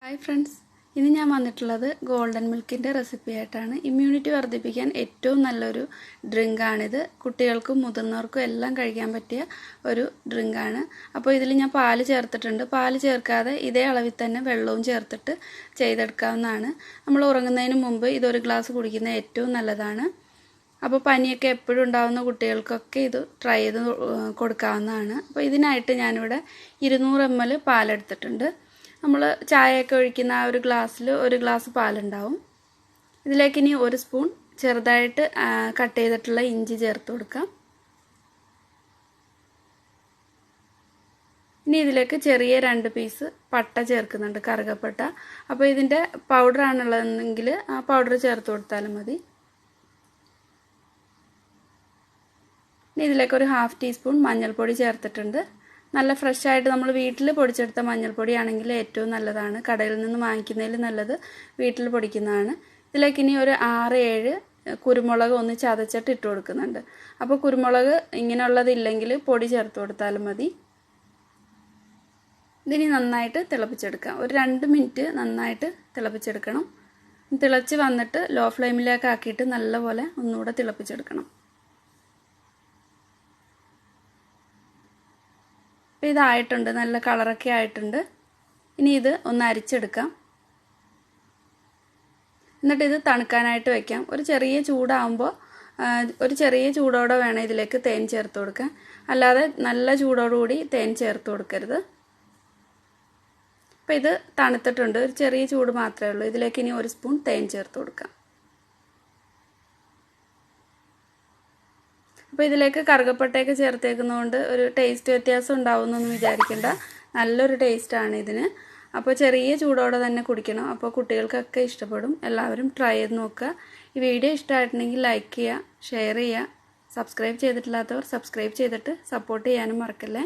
Hi friends, ഇന്ന് ഞാൻ വന്നിട്ടുള്ളത് ഗോൾഡൻ മിൽക്കിൻ്റെ റെസിപ്പി ആയിട്ടാണ്. ഇമ്മ്യൂണിറ്റി വർദ്ധിപ്പിക്കാൻ ഏറ്റവും നല്ലൊരു ഡ്രിങ്കാണിത്. കുട്ടികൾക്കും മുതിർന്നവർക്കും എല്ലാം കഴിക്കാൻ പറ്റിയ ഒരു ഡ്രിങ്കാണ്. അപ്പോൾ ഇതിൽ ഞാൻ പാല് ചേർത്തിട്ടുണ്ട്. പാല് ചേർക്കാതെ ഇതേ അളവിൽ തന്നെ വെള്ളവും ചേർത്തിട്ട് ചെയ്തെടുക്കാവുന്നതാണ്. നമ്മൾ ഉറങ്ങുന്നതിന് മുമ്പ് ഇതൊരു ഗ്ലാസ് കുടിക്കുന്നത് ഏറ്റവും നല്ലതാണ്. അപ്പോൾ പനിയൊക്കെ എപ്പോഴും ഉണ്ടാകുന്ന കുട്ടികൾക്കൊക്കെ ഇത് ട്രൈ ചെയ്ത് കൊടുക്കാവുന്നതാണ്. അപ്പോൾ ഇതിനായിട്ട് ഞാനിവിടെ 200 ml പാലെടുത്തിട്ടുണ്ട്. നമ്മൾ ചായയൊക്കെ ഒഴിക്കുന്ന ആ ഒരു ഗ്ലാസ്സിൽ ഒരു ഗ്ലാസ് പാലുണ്ടാവും. ഇതിലേക്ക് ഇനി 1 സ്പൂൺ ചെറുതായിട്ട് കട്ട് ചെയ്തിട്ടുള്ള ഇഞ്ചി ചേർത്ത് കൊടുക്കാം. ഇനി ഇതിലേക്ക് ചെറിയ 2 പീസ് പട്ട ചേർക്കുന്നുണ്ട്, കറുകപ്പട്ട. അപ്പോൾ ഇതിൻ്റെ പൗഡറാണുള്ളതെങ്കിൽ ആ പൗഡർ ചേർത്ത് കൊടുത്താലും മതി. ഇനി ഇതിലേക്ക് ഒരു 1/2 ടീസ്പൂൺ മഞ്ഞൾപ്പൊടി ചേർത്തിട്ടുണ്ട്. നല്ല ഫ്രഷ് ആയിട്ട് നമ്മൾ വീട്ടിൽ പൊടിച്ചെടുത്ത മഞ്ഞൾപ്പൊടിയാണെങ്കിൽ ഏറ്റവും നല്ലതാണ്. കടയിൽ നിന്ന് വാങ്ങിക്കുന്നതിൽ നല്ലത് വീട്ടിൽ പൊടിക്കുന്നതാണ്. ഇതിലേക്ക് ഇനി ഒരു 6-7 കുരുമുളക് ഒന്ന് ചതച്ചിട്ട് ഇട്ട് കൊടുക്കുന്നുണ്ട്. അപ്പോൾ കുരുമുളക് ഇങ്ങനെയുള്ളതില്ലെങ്കിൽ പൊടി ചേർത്ത് കൊടുത്താലും മതി. ഇതിനി നന്നായിട്ട് തിളപ്പിച്ചെടുക്കാം. ഒരു 2 മിനിറ്റ് നന്നായിട്ട് തിളപ്പിച്ചെടുക്കണം. തിളച്ച് വന്നിട്ട് ലോ ഫ്ലെയിമിലേക്ക് ആക്കിയിട്ട് നല്ലപോലെ ഒന്നുകൂടെ തിളപ്പിച്ചെടുക്കണം. ഇതായിട്ടുണ്ട്, നല്ല കളറൊക്കെ ആയിട്ടുണ്ട്. ഇനി ഇത് ഒന്ന് അരിച്ചെടുക്കാം. എന്നിട്ട് ഇത് തണുക്കാനായിട്ട് വയ്ക്കാം. ഒരു ചെറിയ ചൂടോടെ വേണം ഇതിലേക്ക് തേൻ ചേർത്ത് കൊടുക്കാൻ. അല്ലാതെ നല്ല ചൂടോടുകൂടി തേൻ ചേർത്ത് കൊടുക്കരുത്. അപ്പോൾ ഇത് തണുത്തിട്ടുണ്ട്, ഒരു ചെറിയ ചൂട് മാത്രമേ ഉള്ളൂ. ഇതിലേക്ക് ഇനി 1 സ്പൂൺ തേൻ ചേർത്ത് കൊടുക്കാം. അപ്പോൾ ഇതിലേക്ക് കറുകപ്പട്ടയൊക്കെ ചേർത്തേക്കുന്നതുകൊണ്ട് ഒരു ടേസ്റ്റ് വ്യത്യാസം ഉണ്ടാവുമെന്നൊന്നും വിചാരിക്കേണ്ട. നല്ലൊരു ടേസ്റ്റാണ് ഇതിന്. അപ്പോൾ ചെറിയ ചൂടോടെ തന്നെ കുടിക്കണം. അപ്പോൾ കുട്ടികൾക്കൊക്കെ ഇഷ്ടപ്പെടും. എല്ലാവരും ട്രൈ ചെയ്ത് നോക്കുക. ഈ വീഡിയോ ഇഷ്ടമായിട്ടുണ്ടെങ്കിൽ ലൈക്ക് ചെയ്യുക, ഷെയർ ചെയ്യുക. സബ്സ്ക്രൈബ് ചെയ്തിട്ടില്ലാത്തവർ സബ്സ്ക്രൈബ് ചെയ്തിട്ട് സപ്പോർട്ട് ചെയ്യാനും മറക്കല്ലേ.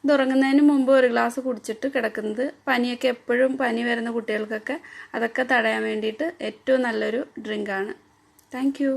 ഇത് ഉറങ്ങുന്നതിന് മുമ്പ് ഒരു ഗ്ലാസ് കുടിച്ചിട്ട് കിടക്കുന്നത് പനിയൊക്കെ എപ്പോഴും പനി വരുന്ന കുട്ടികൾക്കൊക്കെ അതൊക്കെ തടയാൻ വേണ്ടിയിട്ട് ഏറ്റവും നല്ലൊരു ഡ്രിങ്കാണ്. Thank you.